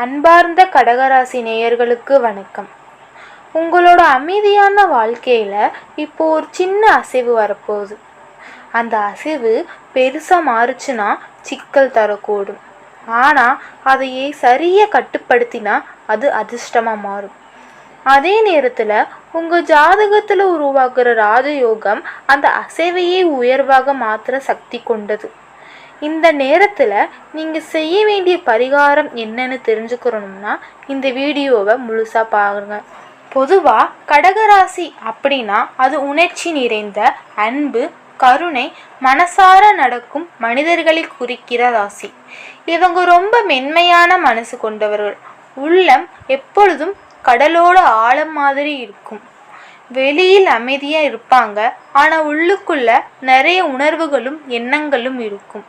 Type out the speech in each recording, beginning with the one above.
அன்பார்ந்த கடகராசி நேயர்களுக்கு வணக்கம். உங்களோட அமைதியான வாழ்க்கையில இப்போ ஒரு சின்ன அசைவு வரப்போகுது. அந்த அசைவு பெருசா மாறுச்சுன்னா சிக்கல் தரக்கூடும். ஆனா அதையே சரியா கட்டுப்படுத்தினா அது அதிர்ஷ்டமா மாறும். அதே நேரத்துல உங்க ஜாதகத்துல உருவாக்குற ராஜயோகம் அந்த அசைவையே உயர்வாக மாற்றுற சக்தி கொண்டது. இந்த நேரத்தில் நீங்கள் செய்ய வேண்டிய பரிகாரம் என்னன்னு தெரிஞ்சுக்கணும்னா இந்த வீடியோவை முழுசாக பாருங்க. பொதுவாக கடகராசி அப்படின்னா அது உணர்ச்சி நிறைந்த அன்பு, கருணை, மனசார நடக்கும் மனிதர்களை குறிக்கிற ராசி. இவங்க ரொம்ப மென்மையான மனசு கொண்டவர்கள். உள்ளம் எப்பொழுதும் கடலோட ஆழம் மாதிரி இருக்கும். வெளியில் அமைதியாக இருப்பாங்க, ஆனால் உள்ளுக்குள்ள நிறைய உணர்வுகளும் எண்ணங்களும் இருக்கும்.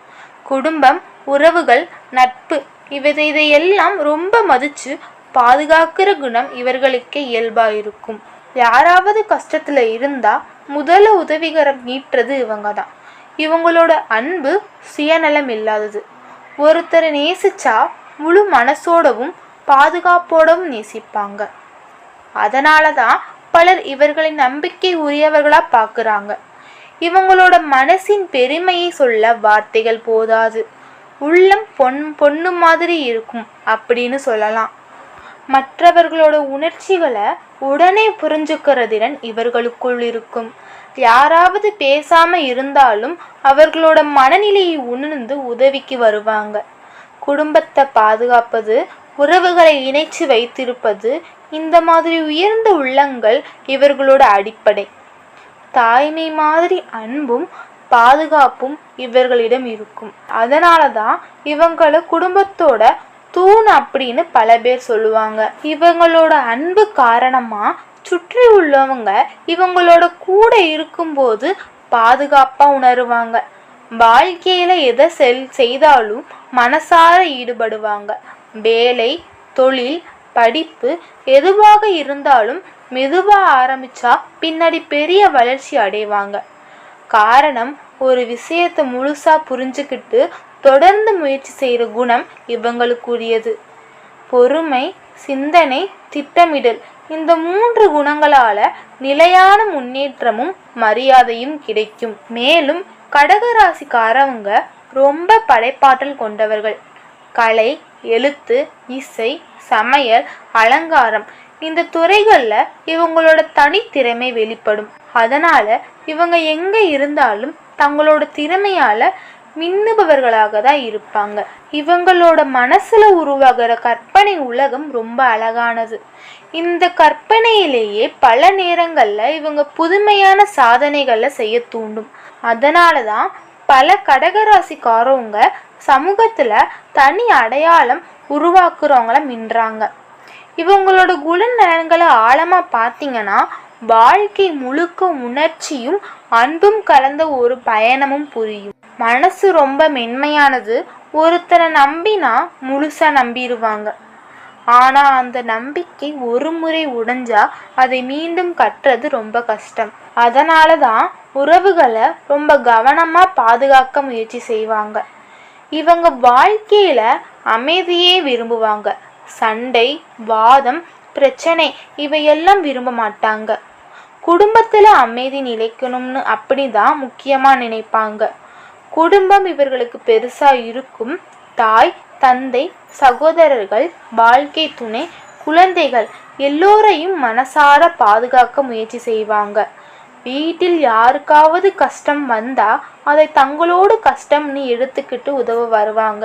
குடும்பம், உறவுகள், நட்பு இதையெல்லாம் ரொம்ப மதிச்சு பாதுகாக்கிற குணம் இவர்களுக்கே இயல்பாக இருக்கும். யாராவது கஷ்டத்தில் இருந்தால் முதல்ல உதவிகரம் நீட்டுறது இவங்க தான். இவங்களோட அன்பு சுயநலம் இல்லாதது. ஒருத்தரை நேசிச்சா முழு மனசோடவும் பாதுகாப்போடவும் நேசிப்பாங்க. அதனால தான் பலர் இவர்களை நம்பிக்கை உரியவர்களாக பார்க்குறாங்க. இவங்களோட மனசின் பெருமையை சொல்ல வார்த்தைகள் போதாது. உள்ளம் பொண்ணு மாதிரி இருக்கும் அப்படின்னு சொல்லலாம். மற்றவர்களோட உணர்ச்சிகளை உடனே புரிஞ்சுக்கிற திறன் இவர்களுக்குள் இருக்கும். யாராவது பேசாம இருந்தாலும் அவர்களோட மனநிலையை உணர்ந்து உதவிக்கு வருவாங்க. குடும்பத்தை பாதுகாப்பது, உறவுகளை இணைச்சு வைத்திருப்பது, இந்த மாதிரி உயர்ந்த உள்ளங்கள் இவர்களோட அடிப்படை. தாய்மை மாதிரி அன்பும் பாதுகாப்பும் இவர்களிடம் இருக்கும். அதனால தான் இவங்கள குடும்பத்தோட தூண் அப்படின்னு பல பேர் சொல்லுவாங்க. இவங்களோட அன்பு காரணமா சுற்றி உள்ளவங்க இவங்களோட கூட இருக்கும்போது பாதுகாப்பா உணருவாங்க. வாழ்க்கையில எதை செய்தாலும் மனசார ஈடுபடுவாங்க. வேலை, தொழில், படிப்பு எதுவாக இருந்தாலும் மெதுவாக ஆரம்பிச்சா பின்னாடி பெரிய வளர்ச்சி அடைவாங்க. காரணம், ஒரு விஷயத்தை முழுசா புரிஞ்சுக்கிட்டு தொடர்ந்து முயற்சி செய்கிற குணம் இவங்களுக்குரியது. பொறுமை, சிந்தனை, திட்டமிடல் இந்த 3 குணங்களால நிலையான முன்னேற்றமும் மரியாதையும் கிடைக்கும். மேலும் கடகராசிக்காரவங்க ரொம்ப படைப்பாற்றல் கொண்டவர்கள். கலை, எழுத்து, இசை, சமையல், அலங்காரம் இந்த துறைகளில் இவங்களோட தனித்திறமை வெளிப்படும். அதனால இவங்க எங்க இருந்தாலும் தங்களோட திறமையால மின்னுபவர்களாக தான் இருப்பாங்க. இவங்களோட மனசுல உருவாகிற கற்பனை உலகம் ரொம்ப அழகானது. இந்த கற்பனையிலேயே பல நேரங்கள்ல இவங்க புதுமையான சாதனைகளை செய்ய தூண்டும். அதனால தான் பல கடகராசிக்காரவங்க சமூகத்துல தனி அடையாளம் உருவாக்குறவங்கள மின்றாங்க. இவங்களோட குணநலன்களை ஆழமா பார்த்தீங்கன்னா வாழ்க்கை முழுக்க உணர்ச்சியும் அன்பும் கலந்த ஒரு பயணமும் புரியும். மனசு ரொம்ப மென்மையானது. ஒருத்தரை நம்பினா முழுசா நம்பிடுவாங்க. ஆனா அந்த நம்பிக்கை ஒரு முறை உடைஞ்சா அதை மீண்டும் கட்டுறது ரொம்ப கஷ்டம். அதனால தான் உறவுகளை ரொம்ப கவனமா பாதுகாக்க முயற்சி செய்வாங்க. இவங்க வாழ்க்கையில அமைதியே விரும்புவாங்க. சண்டை, வாதம், பிரச்சனை இவையெல்லாம் விரும்ப மாட்டாங்க. குடும்பத்துல அமைதி நிலைக்கணும்னு அப்படிதான் முக்கியமா நினைப்பாங்க. குடும்பம் இவர்களுக்கு பெருசா இருக்கும். தாய், தந்தை, சகோதரர்கள், வாழ்க்கை துணை, குழந்தைகள் எல்லோரையும் மனசார பாதுகாக்க முயற்சி செய்வாங்க. வீட்டில் யாருக்காவது கஷ்டம் வந்தா அதை தங்களோடு கஷ்டம்னு எடுத்துக்கிட்டு உதவ வருவாங்க.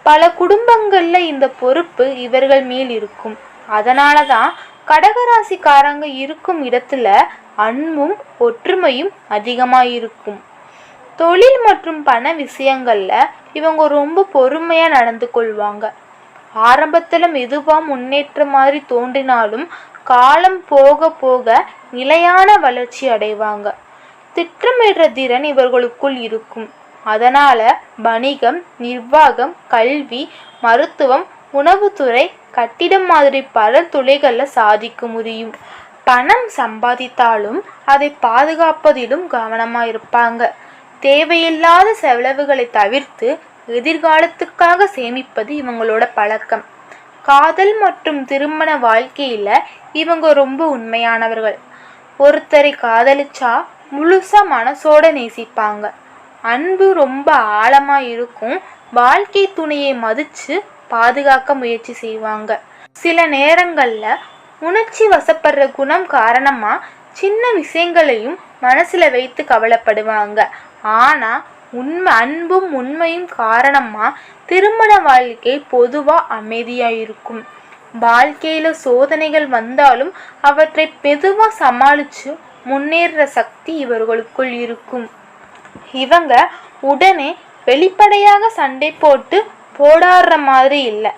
பல குடும்பங்கள்ல இந்த பொறுப்பு இவர்கள் மேல் இருக்கும். அதனால தான் கடகராசிக்காரங்க இருக்கும் இடத்துல அன்பும் ஒற்றுமையும் அதிகமா இருக்கும். தொழில் மற்றும் பண விஷயங்கள்ல இவங்க ரொம்ப பொறுமையா நடந்து கொள்வாங்க. ஆரம்பத்துல மெதுவா முன்னேற்ற மாதிரி தோன்றினாலும் காலம் போக போக நிலையான வளர்ச்சி அடைவாங்க. திட்டமிடுற திறன் இவர்களுக்குள் இருக்கும். அதனால வணிகம், நிர்வாகம், கல்வி, மருத்துவம், உணவுத்துறை, கட்டிடம் மாதிரி பல துறைகளில் சாதிக்க முடியும். பணம் சம்பாதித்தாலும் அதை பாதுகாப்பதிலும் கவனமாக இருப்பாங்க. தேவையில்லாத செலவுகளை தவிர்த்து எதிர்காலத்துக்காக சேமிப்பது இவங்களோட பழக்கம். காதல் மற்றும் திருமண வாழ்க்கையில இவங்க ரொம்ப உண்மையானவர்கள். ஒருத்தரை காதலிச்சா முழுசா மனசோட நேசிப்பாங்க. அன்பு ரொம்ப ஆழமா இருக்கும். வாழ்க்கை துணையை மதிச்சு பாதுகாக்க முயற்சி செய்வாங்க. சில நேரங்கள்ல உணர்ச்சி வசப்படுற குணம் காரணமா சின்ன விஷயங்களையும் மனசுல வைத்து கவலைப்படுவாங்க. ஆனா அன்பும் உண்மையும் காரணமா திருமண வாழ்க்கை பொதுவா அமைதியா இருக்கும். வாழ்க்கையில சோதனைகள் வந்தாலும் அவற்றை மெதுவா சமாளிச்சு முன்னேற சக்தி இவர்களுக்குள் இருக்கும். இவங்க உடனே வெளிப்படையாக சண்டை போடாடுற மாதிரி இல்லை.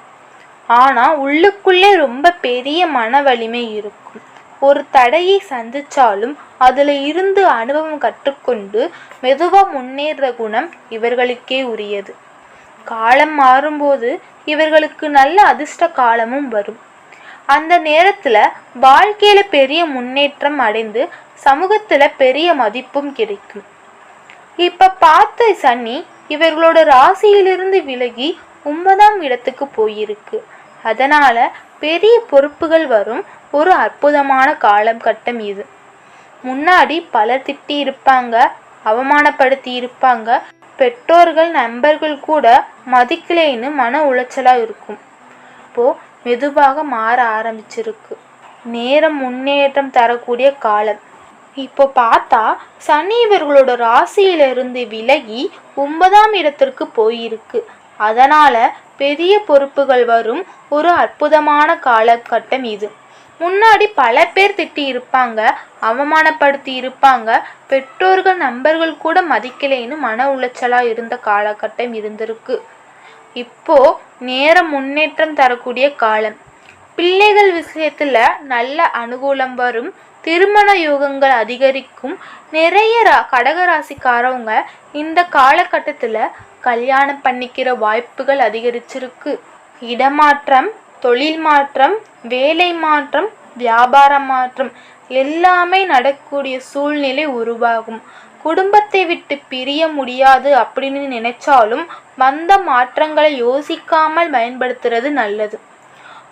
ஆனா உள்ளுக்குள்ளே ரொம்ப பெரிய மன வலிமை இருக்கும். ஒரு தடையை சந்திச்சாலும் அதுல இருந்து அனுபவம் கற்றுக்கொண்டு மெதுவா முன்னேற குணம் இவர்களுக்கே உரியது. காலம் மாறும்போது இவர்களுக்கு நல்ல அதிர்ஷ்ட காலமும் வரும். அந்த நேரத்துல வாழ்க்கையில பெரிய முன்னேற்றம் அடைந்து சமூகத்துல பெரிய மதிப்பும் கிடைக்கும். இப்ப பார்த்த சனி இவர்களோட ராசியிலிருந்து விலகி 9ஆம் இடத்துக்கு போயிருக்கு. அதனால பெரிய பொறுப்புகள் வரும் ஒரு அற்புதமான காலகட்டம் இது. முன்னாடி பலர் திட்டி இருப்பாங்க, அவமானப்படுத்தி இருப்பாங்க, பெற்றோர்கள் நண்பர்கள் கூட மதிக்கலைன்னு மன உளைச்சலா இருக்கும். இப்போ மெதுவாக மாற ஆரம்பிச்சிருக்கு. நேரம் முன்னேற்றம் தரக்கூடிய காலம். இப்போ பார்த்தா சனி இவர்களோட ராசியிலிருந்து விலகி 9ஆம் இடத்திற்கு போயிருக்கு. அதனால பெரிய பொறுப்புகள் வரும் ஒரு அற்புதமான காலகட்டம் இது. முன்னாடி பல பேர் திட்டி இருப்பாங்க, அவமானப்படுத்தி இருப்பாங்க, பெற்றோர்கள் நண்பர்கள் கூட மதிக்கலைன்னு மன உளைச்சலா இருந்த காலகட்டம் இருந்திருக்கு. இப்போ நேரம் முன்னேற்றம் தரக்கூடிய காலம். பிள்ளைகள் விஷயத்துல நல்ல அனுகூலம் வரும். திருமண யோகங்கள் அதிகரிக்கும். நிறைய கடகராசிக்காரவங்க இந்த காலகட்டத்துல கல்யாணம் பண்ணிக்கிற வாய்ப்புகள் அதிகரிச்சிருக்கு. இடமாற்றம், தொழில் மாற்றம், வேலை மாற்றம், வியாபார மாற்றம் எல்லாமே நடக்கக்கூடிய சூழ்நிலை உருவாகும். குடும்பத்தை விட்டு பிரிய முடியாது அப்படின்னு நினைச்சாலும் வந்த மாற்றங்களை யோசிக்காமல் பயன்படுத்துறது நல்லது.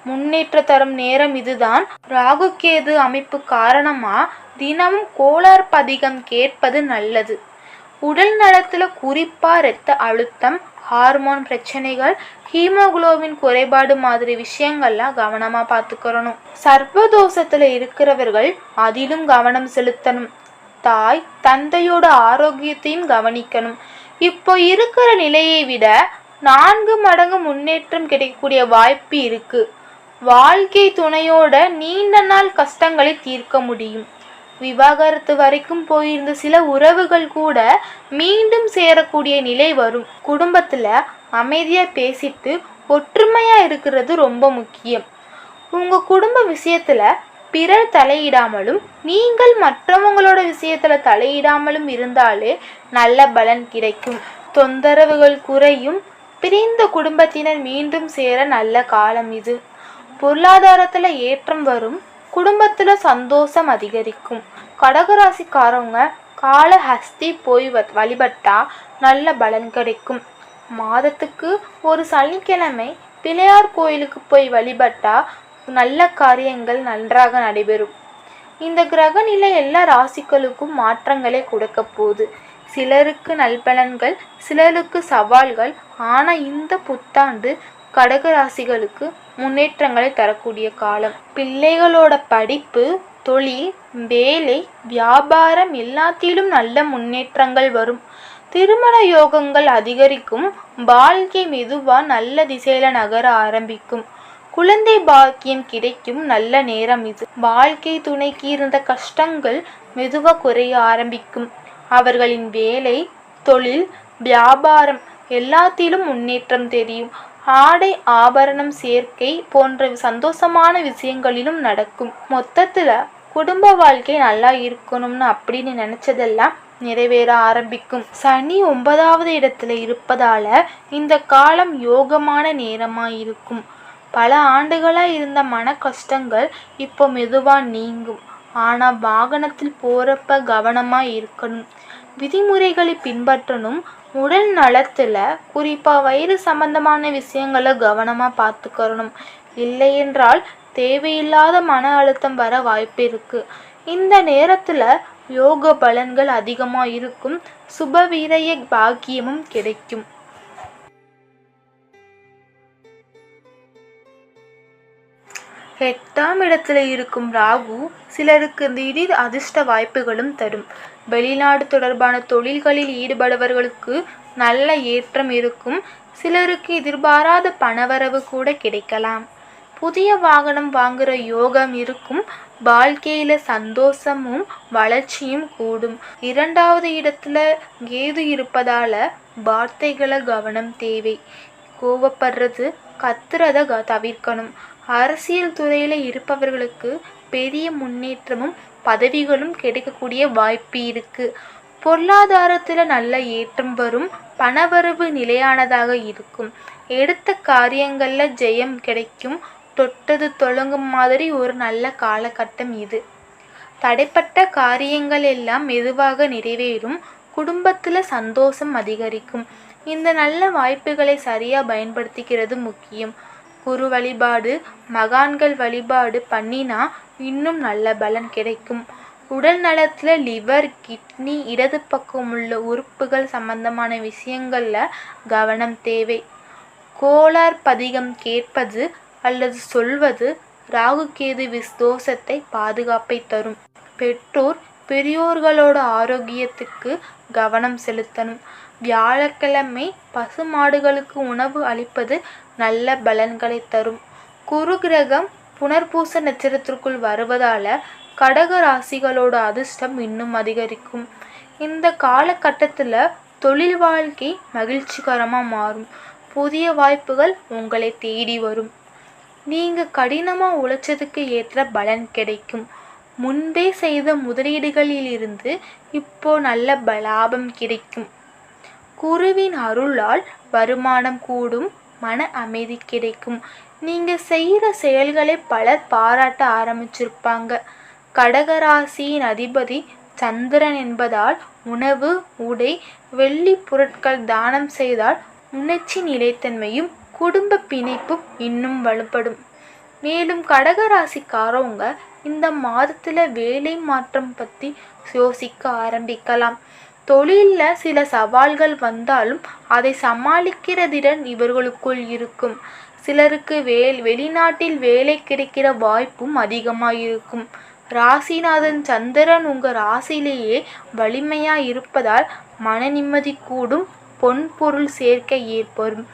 முன்னேற்ற தரும் நேரம் இதுதான். ராகு கேது அமைப்பு காரணமா தினமும் கோளாறு பதிகம் கேட்பது நல்லது. உடல் நலத்துல குறிப்பா இரத்த அழுத்தம், ஹார்மோன் பிரச்சனைகள், ஹீமோகுளோபின் குறைபாடு மாதிரி விஷயங்கள்லாம் கவனமா பார்த்துக்கிறணும். சர்வதோஷத்துல இருக்கிறவர்கள் அதிலும் கவனம் செலுத்தணும். தாய் தந்தையோட ஆரோக்கியத்தையும் கவனிக்கணும். இப்போ இருக்கிற நிலையை விட 4 மடங்கு முன்னேற்றம் கிடைக்கக்கூடிய வாய்ப்பு இருக்கு. வாழ்க்கை துணையோட நீண்ட நாள் கஷ்டங்களை தீர்க்க முடியும். விவாகரத்து வரைக்கும் போயிருந்த சில உறவுகள் கூட மீண்டும் சேரக்கூடிய நிலை வரும். குடும்பத்துல அமைதியா பேசிட்டு ஒற்றுமையா இருக்கிறது ரொம்ப முக்கியம். உங்க குடும்ப விஷயத்துல பிறர் தலையிடாமலும் நீங்கள் மற்றவங்களோட விஷயத்துல தலையிடாமலும் இருந்தாலே நல்ல பலன் கிடைக்கும். தொந்தரவுகள் குறையும். பிரிந்த குடும்பத்தினர் மீண்டும் சேர நல்ல காலம் இது. பொருளாதாரத்துல ஏற்றம் வரும். குடும்பத்துல சந்தோஷம் அதிகரிக்கும். கடகராசிக்காரவங்க காளஹஸ்தி போய் வழிபட்டா நல்ல பலன் கிடைக்கும். மாதத்துக்கு ஒரு சனிக்கிழமை பிள்ளையார் கோயிலுக்கு போய் வழிபட்டா நல்ல காரியங்கள் நன்றாக நடைபெறும். இந்த கிரக நிலை எல்லா ராசிகளுக்கும் மாற்றங்களை கொடுக்க போகுது. சிலருக்கு நல்பலன்கள், சிலருக்கு சவால்கள். ஆனா இந்த புத்தாண்டு கடகராசிகளுக்கு முன்னேற்றங்களை தரக்கூடிய காலம். பிள்ளைகளோட படிப்பு, தொழில், வேலை, வியாபாரம் எல்லாத்திலும் நல்ல முன்னேற்றங்கள் வரும். திருமண யோகங்கள் அதிகரிக்கும். வாழ்க்கை மெதுவா நல்ல திசையில நகர ஆரம்பிக்கும். குழந்தை பாக்கியம் கிடைக்கும் நல்ல நேரம் இது. வாழ்க்கை துணைக்கு இருந்த கஷ்டங்கள் மெதுவா குறைய ஆரம்பிக்கும். அவர்களின் வேலை, தொழில், வியாபாரம் எல்லாத்திலும் முன்னேற்றம் தெரியும். ஆடை ஆபரணம் சேர்க்கை போன்ற சந்தோஷமான விஷயங்களிலும் நடக்கும். மொத்தத்துல குடும்ப வாழ்க்கை நல்லா இருக்கணும்னு அப்படின்னு நினைச்சதெல்லாம் நிறைவேற ஆரம்பிக்கும். சனி 9வது இடத்துல இருப்பதால இந்த காலம் யோகமான நேரமா இருக்கும். பல ஆண்டுகளா இருந்த மன கஷ்டங்கள் இப்போ மெதுவா நீங்கும். ஆனா வாகனத்தில் போறப்ப கவனமா இருக்கணும். விதிமுறைகளை பின்பற்றணும். உடல் நலத்துல குறிப்பா வயிறு சம்பந்தமான விஷயங்களை கவனமா பார்த்துக்கணும். இல்லையென்றால் தேவையில்லாத மன அழுத்தம் வர வாய்ப்பு இருக்கு. இந்த நேரத்துல யோக பலன்கள் அதிகமா இருக்கும். சுபவீரிய பாக்கியமும் கிடைக்கும். 8ஆம் இடத்துல இருக்கும் ராகு சிலருக்கு திடீர் அதிர்ஷ்ட வாய்ப்புகளும் தரும். வெளிநாடு தொடர்பான தொழில்களில் ஈடுபடுபவர்களுக்கு நல்ல ஏற்றம் இருக்கும். சிலருக்கு எதிர்பாராத பணவரவு கூட கிடைக்கலாம். புதிய வாகனம் வாங்குற யோகம் இருக்கும். வாழ்க்கையில சந்தோஷமும் வளர்ச்சியும் கூடும். 2வது இடத்துல கேது இருப்பதால வார்த்தைகளை கவனம் தேவை. கோவப்படுறது, கத்துறத தவிர்க்கணும். அரசியல் துறையில இருப்பவர்களுக்கு பெரிய முன்னேற்றமும் பதவிகளும் கிடைக்கக்கூடிய வாய்ப்பு இருக்கு. பொருளாதாரத்துல நல்ல ஏற்றம் வரும். பணவரவு நிலையானதாக இருக்கும். எடுத்த காரியங்கள்ல ஜெயம் கிடைக்கும். தொட்டது தொடங்கும் மாதிரி ஒரு நல்ல காலகட்டம் இது. தடைப்பட்ட காரியங்கள் எல்லாம் மெதுவாக நிறைவேறும். குடும்பத்துல சந்தோஷம் அதிகரிக்கும். இந்த நல்ல வாய்ப்புகளை சரியா பயன்படுத்திக்கிறது முக்கியம். குரு வழிபாடு, மகான்கள் வழிபாடு பண்ணினா இன்னும் நல்ல பலன் கிடைக்கும். உடல் நலத்துல லிவர், கிட்னி, இடது பக்கம் உள்ள உறுப்புகள் சம்பந்தமான விஷயங்கள்ல கவனம் தேவை. கோளார் பதிகம் கேட்பது அல்லது சொல்வது ராகு கேது தோஷத்தை பாதுகாப்பை தரும். பெற்றோர் பெரியோர்களோட ஆரோக்கியத்துக்கு கவனம் செலுத்தணும். வியாழக்கிழமை பசுமாடுகளுக்கு உணவு அளிப்பது நல்ல பலன்களை தரும். குரு கிரகம் புனர்பூச நட்சத்திரத்திற்குள் வருவதால கடக ராசிகளோட அதிர்ஷ்டம் இன்னும் அதிகரிக்கும். இந்த காலகட்டத்துல தொழில் வாழ்க்கை மகிழ்ச்சிகரமா மாறும். புதிய வாய்ப்புகள் உங்களை தேடி வரும். நீங்க கடினமா உழைச்சதுக்கு ஏற்ற பலன் கிடைக்கும். முன்பே செய்த முதலீடுகளில் இருந்து இப்போ நல்ல லாபம் கிடைக்கும். குருவின் அருளால் வருமானம் கூடும். மன அமைதி கிடைக்கும். நீங்க செய்யற செயல்களை பலர் பாராட்ட ஆரம்பிச்சிருப்பாங்க. கடகராசியின் அதிபதி சந்திரன் என்பதால் உணவு, உடை, வெள்ளி பொருட்கள் தானம் செய்தால் உணர்ச்சி நிலைத்தன்மையும் குடும்ப பிணைப்பும் இன்னும் வலுப்படும். மேலும் கடகராசிக்காரவங்க இந்த மாதத்துல வேலை மாற்றம் பத்தி யோசிக்க ஆரம்பிக்கலாம். தொழில்ல சில சவால்கள் வந்தாலும் அதை சமாளிக்கிற திறன் இவர்களுக்குள் இருக்கும். சிலருக்கு வெளிநாட்டில் வேலை கிடைக்கிற வாய்ப்பும் அதிகமாயிருக்கும். ராசிநாதன் சந்திரன் உங்க ராசியிலேயே வலிமையா இருப்பதால் மன நிம்மதி கூடும். பொன் பொருள் சேர்க்கை ஏற்படும்.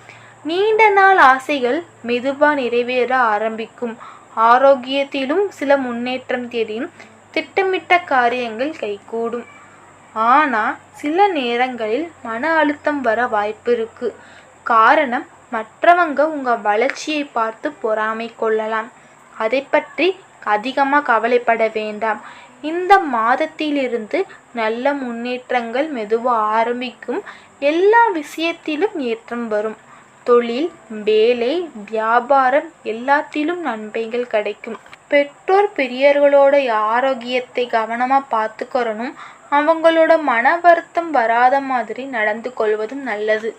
நீண்ட நாள் ஆசைகள் மெதுவா நிறைவேற ஆரம்பிக்கும். ஆரோக்கியத்திலும் சில முன்னேற்றம் தெரியும். திட்டமிட்ட காரியங்கள் கைகூடும். ஆனா சில நேரங்களில் மன அழுத்தம் வர வாய்ப்பு இருக்கு. காரணம், மற்றவங்க உங்க வளர்ச்சியை பார்த்து பொறாமை கொள்ளலாம். அதை பற்றி அதிகமா கவலைப்பட வேண்டாம். இந்த மாதத்திலிருந்து நல்ல முன்னேற்றங்கள் மெதுவா ஆரம்பிக்கும். எல்லா விஷயத்திலும் ஏற்றம் வரும். தொழில், வேலை, வியாபாரம் எல்லாத்திலும் நன்மைகள் கிடைக்கும். பெற்றோர் பெரியவர்களோட ஆரோக்கியத்தை கவனமா பார்த்துக்கறணும். அவங்களோட மன வருத்தம் வராத மாதிரி நடந்து கொள்வதும் நல்லது.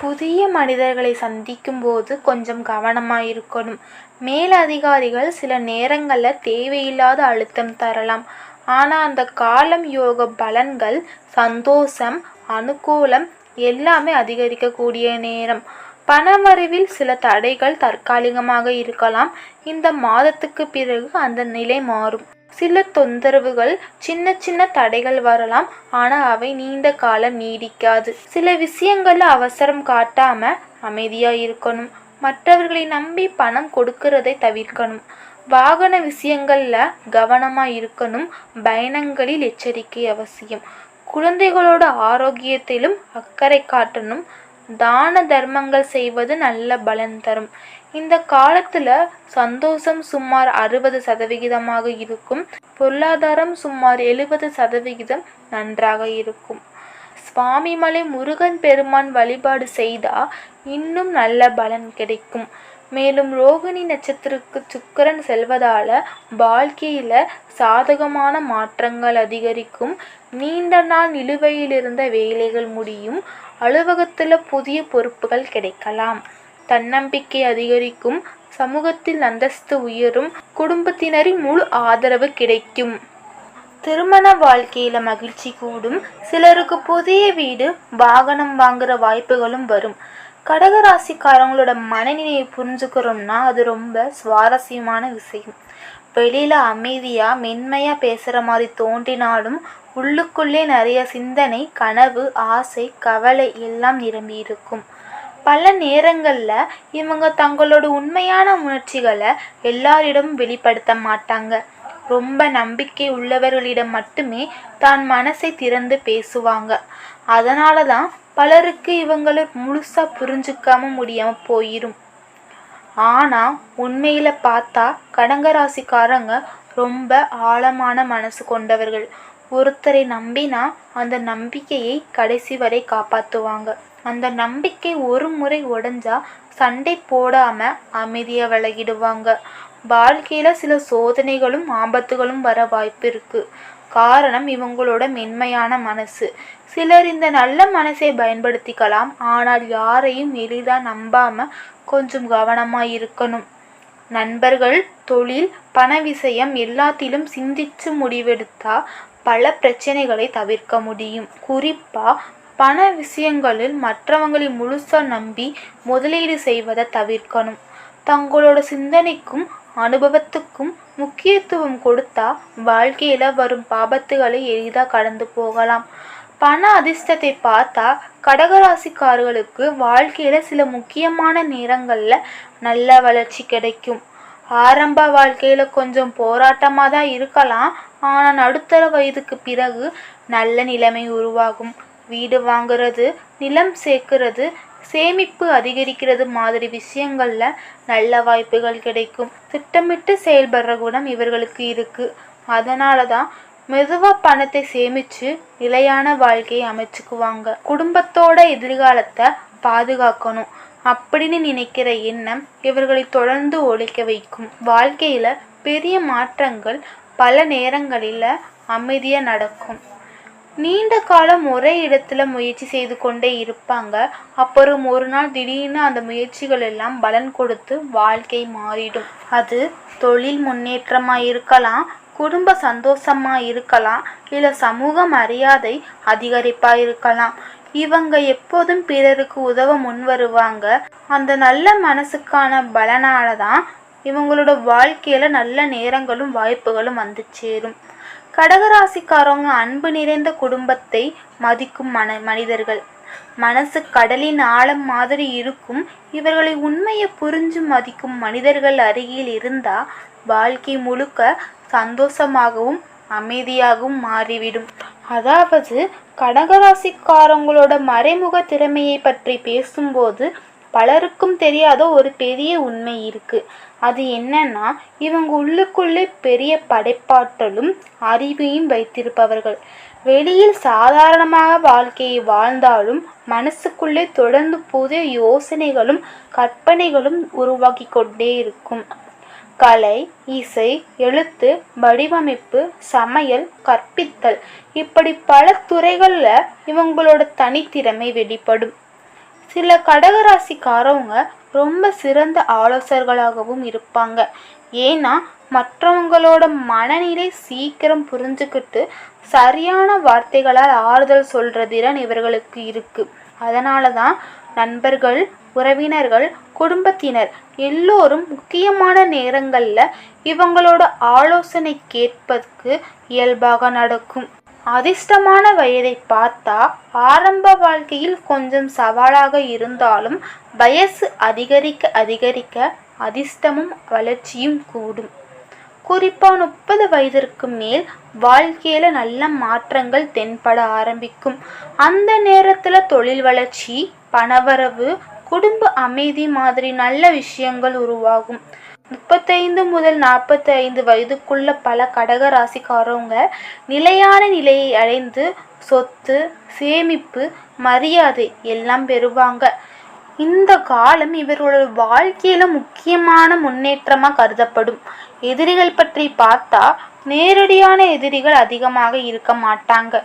புதிய மனிதர்களை சந்திக்கும் போது கொஞ்சம் கவனமா இருக்கணும். மேலதிகாரிகள் சில நேரங்கள்ல தேவையில்லாத அழுத்தம் தரலாம். ஆனா அந்த காலம் யோக பலன்கள், சந்தோஷம், அனுகூலம் எல்லாமே அதிகரிக்கக்கூடிய நேரம். பணவரவில் சில தடைகள் தற்காலிகமாக இருக்கலாம். இந்த மாதத்துக்கு பிறகு அந்த நிலை மாறும். சில தொந்தரவுகள், சின்ன சின்ன தடைகள் வரலாம். ஆனா அவை நீண்ட காலம் நீடிக்காது. சில விஷயங்கள்ல அவசரம் காட்டாம அமைதியா இருக்கணும். மற்றவர்களை நம்பி பணம் கொடுக்கறதை தவிர்க்கணும். வாகன விஷயங்கள்ல கவனமா இருக்கணும். பயணங்களில் எச்சரிக்கை அவசியம். குழந்தைகளோட ஆரோக்கியத்திலும் அக்கறை காட்டணும். தான தர்மங்கள் செய்வது நல்ல பலன் தரும். இந்த காலத்துல சந்தோஷம் சுமார் 60% இருக்கும். பொருளாதாரம் சுமார் 70% நன்றாக இருக்கும். சுவாமிமலை முருகன் பெருமான் வழிபாடு செய்தா இன்னும் நல்ல பலன் கிடைக்கும். மேலும் ரோகிணி நட்சத்திரத்துக்கு சுக்கிரன் செல்வதால வாழ்க்கையில சாதகமான மாற்றங்கள் அதிகரிக்கும். நீண்ட நாள் நிலுவையில் இருந்த வேலைகள் முடியும். அலுவலகத்துல புதிய பொறுப்புகள் கிடைக்கலாம். தன்னம்பிக்கை அதிகரிக்கும். சமூகத்தில் அந்தஸ்து உயரும், குடும்பத்தினரின் முழு ஆதரவு கிடைக்கும். திருமண வாழ்க்கையில மகிழ்ச்சி கூடும். சிலருக்கு புதிய வீடு, வாகனம் வாங்குற வாய்ப்புகளும் வரும். கடகராசிக்காரங்களோட மனநிலையை புரிஞ்சுக்கிறோம்னா அது ரொம்ப சுவாரஸ்யமான விஷயம். வெளியில அமைதியா மென்மையா பேசுற மாதிரி தோன்றினாலும் உள்ளுக்குள்ளே நிறைய சிந்தனை, கனவு, ஆசை, கவலை எல்லாம் நிரம்பி இருக்கும். பல நேரங்கள்ல இவங்க தங்களோட உண்மையான உணர்ச்சிகளை எல்லாரிடமும் வெளிப்படுத்த மாட்டாங்க. ரொம்ப நம்பிக்கை உள்ளவர்களிடம் மட்டுமே தான் மனசை திறந்து பேசுவாங்க. அதனால தான் பலருக்கு இவங்களை முழுசா புரிஞ்சுக்காம முடியாம போயிரும். ஆனா உண்மையில பார்த்தா கடகராசிக்காரங்க ரொம்ப ஆழமான மனசு கொண்டவர்கள். ஒருத்தரை நம்பினா அந்த நம்பிக்கையை கடைசி வரை காப்பாத்துவாங்க. அந்த நம்பிக்கை ஒரு முறை உடைஞ்சா சண்டை போடாம அமைதியா விலகிடுவாங்க. வாழ்க்கையில சில சோதனைகளும் ஆபத்துகளும் வர வாய்ப்பு இருக்கு. காரணம் இவங்களோட மென்மையான மனசு. சிலர் இந்த நல்ல மனசை பயன்படுத்திக்கலாம். ஆனால் யாரையும் எளிதா நம்பாம கொஞ்சம் கவனமா இருக்கணும். நண்பர்கள், தொழில், பண விஷயம் எல்லாத்திலும் சிந்திச்சு முடிவெடுத்தா பல பிரச்சனைகளை தவிர்க்க முடியும். குறிப்பா பண விஷயங்களில் மற்றவங்களை முழுசா நம்பி முதலீடு செய்வதை தவிர்க்கணும். தங்களோட சிந்தனைக்கும் அனுபவத்துக்கும் முக்கியத்துவம் கொடுத்தா வாழ்க்கையில வரும் ஆபத்துகளை எளிதா கடந்து போகலாம். பண அதிர்ஷ்டத்தை பார்த்தா கடகராசிக்காரர்களுக்கு வாழ்க்கையில சில முக்கியமான நேரங்கள்ல நல்ல வளர்ச்சி கிடைக்கும். ஆரம்ப வாழ்க்கையில கொஞ்சம் போராட்டமா தான் இருக்கலாம். ஆனா நடுத்தர வயதுக்கு பிறகு நல்ல நிலைமை உருவாகும். வீடு வாங்குறது, நிலம் சேர்க்கிறது, சேமிப்பு அதிகரிக்கிறது மாதிரி விஷயங்கள்ல நல்ல வாய்ப்புகள் கிடைக்கும். திட்டமிட்டு செயல்படுற குணம் இவர்களுக்கு இருக்கு. அதனால தான் மெதுவா பணத்தை சேமிச்சு நிலையான வாழ்க்கையை அமைச்சுக்குவாங்க. குடும்பத்தோட எதிர்காலத்தை பாதுகாக்கணும் அப்படின்னு நினைக்கிற எண்ணம் இவர்களை தொடர்ந்து ஒழிக்க வைக்கும். வாழ்க்கையில பெரிய மாற்றங்கள் பல நேரங்களில அமைதியா நடக்கும். நீண்ட காலம் ஒரே இடத்துல முயற்சி செய்து கொண்டே இருப்பாங்க. அப்புறம் ஒரு நாள் திடீர்னு அந்த முயற்சிகள் எல்லாம் பலன் கொடுத்து வாழ்க்கை மாறிடும். அது தொழில் முன்னேற்றமா இருக்கலாம், குடும்ப சந்தோஷமா இருக்கலாம், இல்ல சமூக மரியாதை அதிகரிப்பா இருக்கலாம். இவங்க எப்போதும் பிறருக்கு உதவ முன் வருவாங்க. அந்த நல்ல மனசுக்கான பலனால தான் இவங்களோட வாழ்க்கையில நல்ல நேரங்களும் வாய்ப்புகளும் வந்து சேரும். கடகராசிக்காரவங்க அன்பு நிறைந்த குடும்பத்தை மதிக்கும் மனிதர்கள். மனசு கடலின் ஆழம் மாதிரி இருக்கும். இவர்களை உண்மையை புரிஞ்சு மதிக்கும் மனிதர்கள் அருகில் இருந்தா வாழ்க்கை முழுக்க சந்தோஷமாகவும் அமைதியாகவும் மாறிவிடும். அதாவது கடகராசிக்காரங்களோட மறைமுக திறமையை பற்றி பேசும்போது பலருக்கும் தெரியாத ஒரு பெரிய உண்மை இருக்கு. அது என்னன்னா, இவங்க உள்ளுக்குள்ளே பெரிய படைப்பாற்றலும் அறிவையும் வைத்திருப்பவர்கள். வெளியில் சாதாரணமாக வாழ்க்கையை வாழ்ந்தாலும் மனசுக்குள்ளே தொடர்ந்து புதிய யோசனைகளும் கற்பனைகளும் உருவாக்கி கொண்டே இருக்கும். கலை, இசை, எழுத்து, வடிவமைப்பு, சமையல், கற்பித்தல் இப்படி பல துறைகள்ல இவங்களோட தனித்திறமை வெளிப்படும். சில கடகராசிக்காரவங்க ரொம்ப சிறந்த ஆலோசகர்களாகவும் இருப்பாங்க. ஏன்னா மற்றவங்களோட மனநிலை சீக்கிரம் புரிஞ்சுக்கிட்டு சரியான வார்த்தைகளால் ஆறுதல் சொல்ற திறன் இவர்களுக்கு இருக்கு. அதனால தான் நண்பர்கள், உறவினர்கள், குடும்பத்தினர் எல்லோரும் முக்கியமான நேரங்கள்ல இவங்களோட ஆலோசனை கேட்பதற்கு இயல்பாக நடக்கும். அதிர்ஷ்டமான வயதை பார்த்தா ஆரம்ப வாழ்க்கையில் கொஞ்சம் சவாலாக இருந்தாலும் வயசு அதிகரிக்க அதிகரிக்க அதிர்ஷ்டமும் வளர்ச்சியும் கூடும். குறிப்பா 30 வயதிற்கு மேல் வாழ்க்கையில நல்ல மாற்றங்கள் தென்பட ஆரம்பிக்கும். அந்த நேரத்துல தொழில் வளர்ச்சி, பணவரவு, குடும்ப அமைதி மாதிரி நல்ல விஷயங்கள் உருவாகும். 35 முதல் 45 வயதுக்குள்ள பல கடக ராசிக்காரவங்க நிலையான நிலையை அடைந்து சொத்து, சேமிப்பு, மரியாதை எல்லாம் பெறுவாங்க. இந்த காலம் இவர்களோட வாழ்க்கையில முக்கியமான முன்னேற்றமா கருதப்படும். எதிரிகள் பற்றி பார்த்தா நேரடியான எதிரிகள் அதிகமாக இருக்க மாட்டாங்க.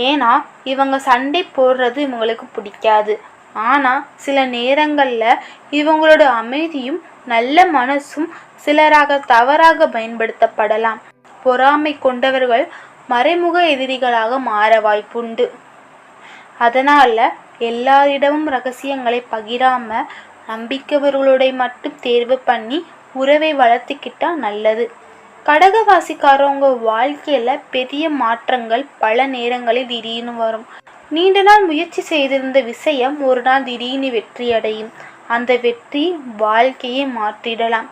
ஏன்னா இவங்க சண்டை போடுறது இவங்களுக்கு பிடிக்காது. ஆனா சில நேரங்கள்ல இவங்களோட அமைதியும் நல்ல மனசும் சிலராக தவறாக பயன்படுத்தப்படலாம். பொறாமை கொண்டவர்கள் மறைமுக எதிரிகளாக மாற வாய்ப்புண்டு. அதனால எல்லாரிடமும் ரகசியங்களை பகிராம நம்பிக்கவர்களுடைய மட்டும் தேர்வு பண்ணி உறவை வளர்த்துக்கிட்டா நல்லது. கடகராசிக்காரவங்க வாழ்க்கையில பெரிய மாற்றங்கள் பல நேரங்களில் திடீர்னு வரும். நீண்ட நாள் முயற்சி செய்திருந்த விஷயம் ஒரு நாள் திடீர்னு வெற்றி அடையும். அந்த வெற்றி வாழ்க்கையை மாற்றிடலாம்.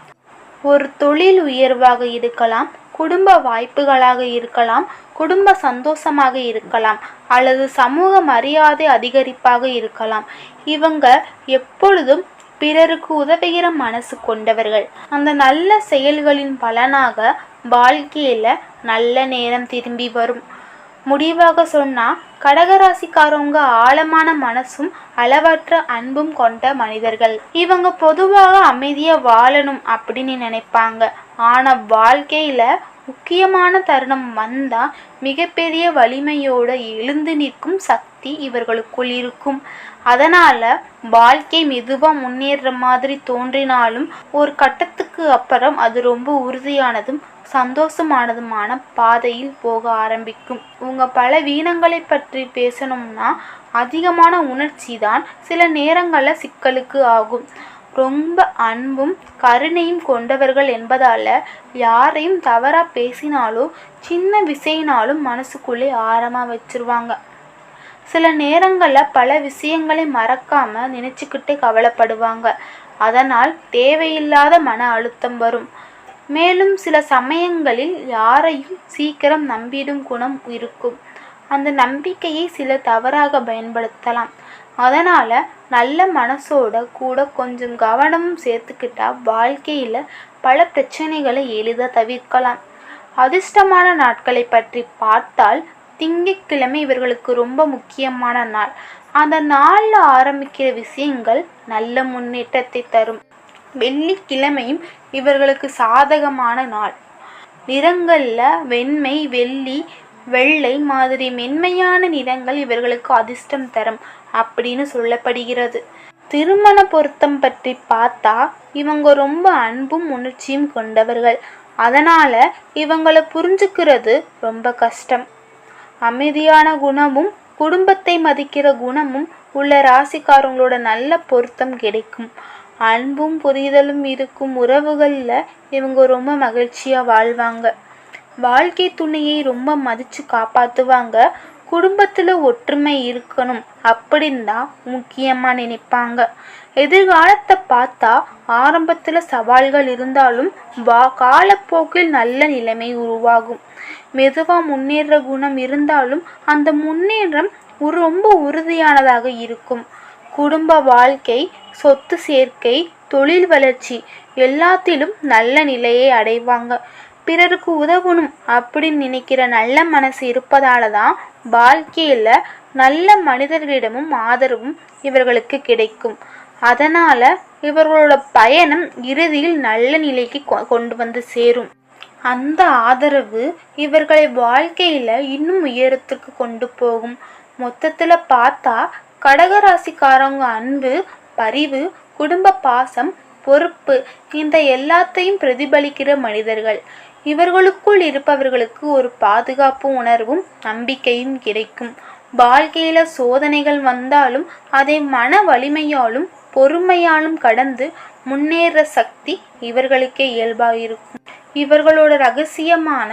ஒரு தொழில் உயர்வாக இருக்கலாம், குடும்ப வாய்ப்புகளாக இருக்கலாம், குடும்ப சந்தோஷமாக இருக்கலாம், அல்லது சமூக மரியாதை அதிகரிப்பாக இருக்கலாம். இவங்க எப்பொழுதும் பிறருக்கு உதவுகிற மனசு கொண்டவர்கள். அந்த நல்ல செயல்களின் பலனாக வாழ்க்கையில நல்ல நேரம் திரும்பி வரும். முடிவாக சொன்னா கடகராசிக்காரவங்க ஆழமான மனசும் அளவற்ற அன்பும் கொண்ட மனிதர்கள். இவங்க பொதுவாக அமைதியா வாழணும் அப்படின்னு நினைப்பாங்க. ஆனா வாழ்க்கையில முக்கியமான தருணம் வந்தா மிகப்பெரிய வலிமையோட எழுந்து நிற்கும் சக்தி இவர்களுக்குள் இருக்கும். அதனால வாழ்க்கை மெதுவா முன்னேற மாதிரி தோன்றினாலும் ஒரு கட்டத்துக்கு அப்புறம் அது ரொம்ப உறுதியானதும் சந்தோஷமானதுமான பாதையில் போக ஆரம்பிக்கும். உங்க பல வீணங்களை பற்றி பேசணும்னா அதிகமான உணர்ச்சி தான் சில நேரங்கள்ல சிக்கலுக்கு ஆகும். ரொம்ப அன்பும் கருணையும் கொண்டவர்கள் என்பதால யாரையும் தவறா பேசினாலோ சின்ன விஷயனாலும் மனசுக்குள்ளே ஆழமா வச்சிருவாங்க. சில நேரங்கள்ல பல விஷயங்களை மறக்காம நினைச்சுக்கிட்டே கவலைப்படுவாங்க. அதனால் தேவையில்லாத மன அழுத்தம் வரும். மேலும் சில சமயங்களில் யாரையும் சீக்கிரம் நம்பிடும் குணம் இருக்கும். அந்த நம்பிக்கையை சிலர் தவறாக பயன்படுத்தலாம். அதனால நல்ல மனசோட கூட கொஞ்சம் கவனமும் சேர்த்துக்கிட்டா வாழ்க்கையில பல பிரச்சனைகளை எளிதாக தவிர்க்கலாம். அதிர்ஷ்டமான நாட்களை பற்றி பார்த்தால் திங்கட்கிழமை இவர்களுக்கு ரொம்ப முக்கியமான நாள். அந்த நாளில் ஆரம்பிக்கிற விஷயங்கள் நல்ல முன்னேற்றத்தை தரும். வெள்ளிக்கிழமையும் இவர்களுக்கு சாதகமான நாள். நிறங்கள்ல வெண்மை, வெள்ளி, வெள்ளை மாதிரி மென்மையான நிறங்கள் இவர்களுக்கு அதிர்ஷ்டம் தரும் அப்படின்னு சொல்லப்படுகிறது. திருமண பொருத்தம் பற்றி பார்த்தா இவங்க ரொம்ப அன்பும் உணர்ச்சியும் கொண்டவர்கள். அதனால இவங்களை புரிஞ்சுக்கிறது ரொம்ப கஷ்டம். அமைதியான குணமும் குடும்பத்தை மதிக்கிற குணமும் உள்ள ராசிக்காரங்களோட நல்ல பொருத்தம் கிடைக்கும். அன்பும் புரிதலும் இருக்கும் உறவுகள்ல இவங்க ரொம்ப மகிழ்ச்சியா வாழ்வாங்க. வாழ்க்கை துணையை ரொம்ப மதிச்சு காப்பாத்துவாங்க. குடும்பத்துல ஒற்றுமை இருக்கணும் அப்படின்னு தான் முக்கியமா நினைப்பாங்க. எதிர்காலத்தை பார்த்தா ஆரம்பத்துல சவால்கள் இருந்தாலும் காலப்போக்கில் நல்ல நிலைமை உருவாகும். மெதுவா முன்னேற குணம் இருந்தாலும் அந்த முன்னேற்றம் ரொம்ப உறுதியானதாக இருக்கும். குடும்ப வாழ்க்கை, சொத்து சேர்க்கை, தொழில் வளர்ச்சி எல்லாத்திலும் நல்ல நிலையை அடைவாங்க. பிறருக்கு உதவணும் அப்படின்னு நினைக்கிற நல்ல மனசு இருப்பதால தான் வாழ்க்கையில நல்ல மனிதர்களிடமும் ஆதரவும் இவர்களுக்கு கிடைக்கும். அதனால இவர்களோட பயணம் இறுதியில் நல்ல நிலைக்கு கொண்டு வந்து சேரும். அந்த ஆதரவு இவர்களை வாழ்க்கையில இன்னும் உயரத்துக்கு கொண்டு போகும். மொத்தத்துல பார்த்தா கடகராசிக்காரங்க அன்பு, பரிவு, குடும்ப பாசம், பொறுப்பு இந்த எல்லாத்தையும் பிரதிபலிக்கிற மனிதர்கள். இவர்களுக்குள் இருப்பவர்களுக்கு ஒரு பாதுகாப்பு உணர்வும் நம்பிக்கையும் கிடைக்கும். வாழ்க்கையில சோதனைகள் வந்தாலும் அதை மன வலிமையாலும் பொறுமையாலும் கடந்து முன்னேற சக்தி இவர்களுக்கே இயல்பாக இருக்கும். இவர்களோட ரகசியமான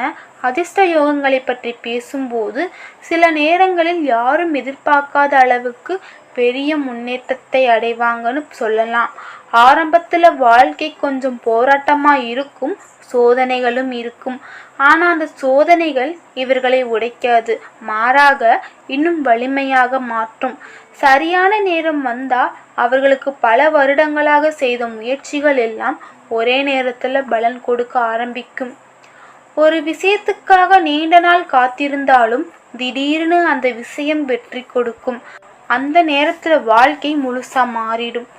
அதிர்ஷ்ட யோகங்களை பற்றி பேசும்போது சில நேரங்களில் யாரும் எதிர்பார்க்காத அளவுக்கு பெரிய முன்னேற்றத்தை அடைவாங்கன்னு சொல்லலாம். ஆரம்பத்துல வாழ்க்கை கொஞ்சம் போராட்டமா இருக்கும், சோதனைகளும் இருக்கும். ஆனா அந்த சோதனைகள் இவர்களை உடைக்காது, மாறாக இன்னும் வலிமையாக மாற்றும். சரியான நேரம் வந்தா அவர்களுக்கு பல வருடங்களாக செய்த முயற்சிகள் எல்லாம் ஒரே நேரத்துல பலன் கொடுக்க ஆரம்பிக்கும். ஒரு விஷயத்துக்காக நீண்ட நாள் காத்திருந்தாலும் திடீர்னு அந்த விஷயம் வெற்றி கொடுக்கும். அந்த நேரத்துல வாழ்க்கை முழுசா மாறிடும்.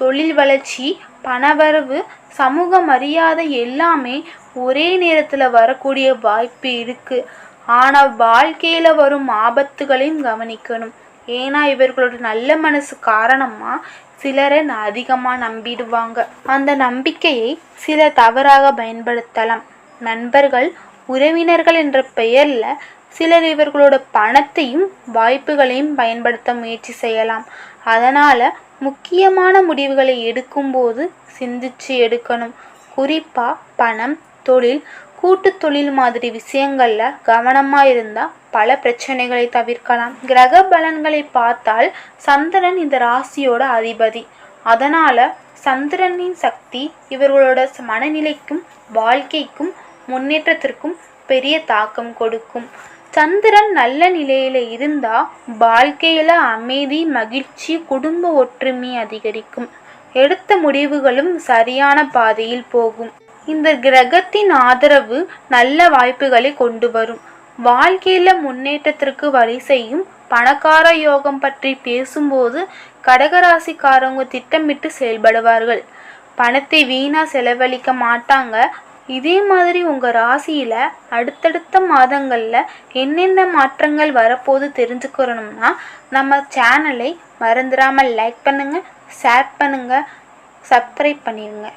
தொழில் வளர்ச்சி, பணவரவு, சமூக மரியாதை எல்லாமே ஒரே நேரத்துல வரக்கூடிய வாய்ப்பு இருக்கு. ஆனா வாழ்க்கையில வரும் ஆபத்துகளையும் கவனிக்கணும். ஏன்னா இவர்களோட நல்ல மனசு காரணமா சிலரை அதிகமாக நம்பிடுவாங்க. அந்த நம்பிக்கையை சிலர் தவறாக பயன்படுத்தலாம். நண்பர்கள், உறவினர்கள் என்ற பெயரில் சிலர் இவர்களோட பணத்தையும் வாய்ப்புகளையும் பயன்படுத்த முயற்சி செய்யலாம். அதனால் முக்கியமான முடிவுகளை எடுக்கும்போது சிந்திச்சு எடுக்கணும். குறிப்பாக பணம், தொழில், கூட்டு தொழில் மாதிரி விஷயங்களில் கவனமாக இருந்தால் பல பிரச்சனைகளை தவிர்க்கலாம். கிரக பலன்களை பார்த்தால் சந்திரன் இந்த ராசியோட அதிபதி. அதனால் சந்திரனின் சக்தி இவர்களோட மனநிலைக்கும் வாழ்க்கைக்கும் முன்னேற்றத்திற்கும் பெரிய தாக்கம் கொடுக்கும். சந்திரன் நல்ல நிலையில் இருந்தால் வாழ்க்கையில் அமைதி, மகிழ்ச்சி, குடும்ப ஒற்றுமை அதிகரிக்கும். எடுத்த முடிவுகளும் சரியான பாதையில் போகும். இந்த கிரகத்தின் ஆதரவு நல்ல வாய்ப்புகளை கொண்டு வரும். வாழ்க்கையில் முன்னேற்றத்திற்கு வழி செய்யும். பணக்கார யோகம் பற்றி பேசும்போது கடகராசிக்காரவங்க திட்டமிட்டு செயல்படுவார்கள். பணத்தை வீணாக செலவழிக்க மாட்டாங்க. இதே மாதிரி உங்கள் ராசியில் அடுத்தடுத்த மாதங்களில் என்னென்ன மாற்றங்கள் வரப்போது தெரிஞ்சுக்கிறோம்னா நம்ம சேனலை மறந்துடாமல் லைக் பண்ணுங்கள், ஷேர் பண்ணுங்கள், சப்ஸ்கிரைப் பண்ணிடுங்க.